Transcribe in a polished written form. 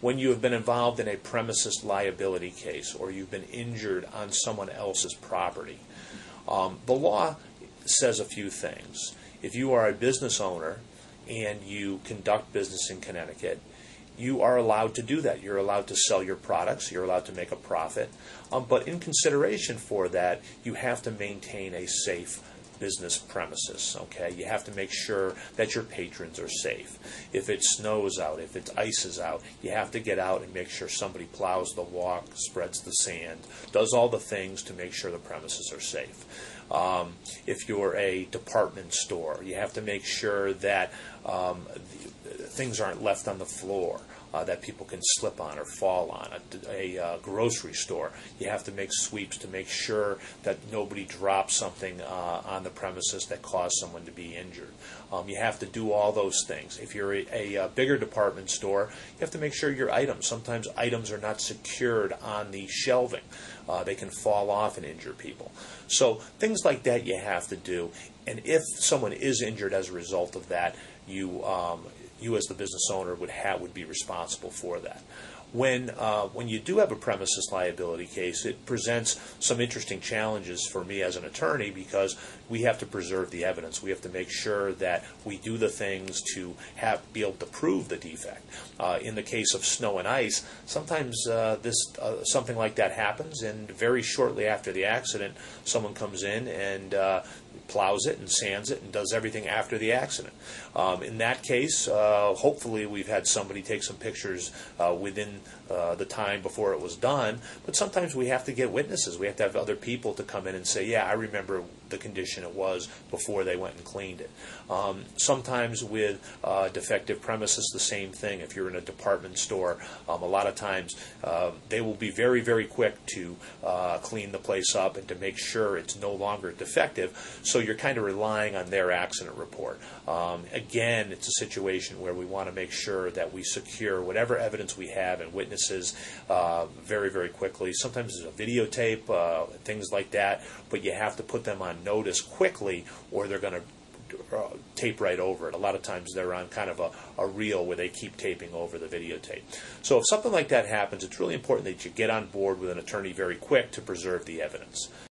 When you have been involved in a premises liability case or you've been injured on someone else's property, the law says a few things. If you are a business owner and you conduct business in Connecticut, you are allowed to do that. You're allowed to sell your products. You're allowed to make a profit. But in consideration for that, you have to maintain a safe business premises. Okay, you have to make sure that your patrons are safe. If it snows out, if it's ices out, you have to get out and make sure somebody plows the walk, spreads the sand, does all the things to make sure the premises are safe. If you're a department store, you have to make sure that things aren't left on the floor that people can slip on or fall on. A grocery store, you have to make sweeps to make sure that nobody drops something on the premises that caused someone to be injured. You have to do all those things. If you're a bigger department store, you have to make sure your items, sometimes items are not secured on the shelving. They can fall off and injure people. So things like that you have to do. And if someone is injured as a result of that, you as the business owner would be responsible for that. When you do have a premises liability case, it presents some interesting challenges for me as an attorney because we have to preserve the evidence. We have to make sure that we do the things to be able to prove the defect. In the case of snow and ice, sometimes something like that happens, and very shortly after the accident, someone comes in and plows it and sands it and does everything after the accident. In that case, hopefully we've had somebody take some pictures within the time before it was done, but sometimes we have to get witnesses. We have to have other people to come in and say, yeah, I remember the condition it was before they went and cleaned it. Sometimes with defective premises, the same thing. If you're in a department store, a lot of times they will be very, very quick to clean the place up and to make sure it's no longer defective, so you're kind of relying on their accident report. Again, it's a situation where we want to make sure that we secure whatever evidence we have and witnesses very, very quickly. Sometimes there's a videotape, things like that, but you have to put them on notice quickly or they're going to tape right over it. A lot of times they're on kind of a reel where they keep taping over the videotape. So if something like that happens, it's really important that you get on board with an attorney very quick to preserve the evidence.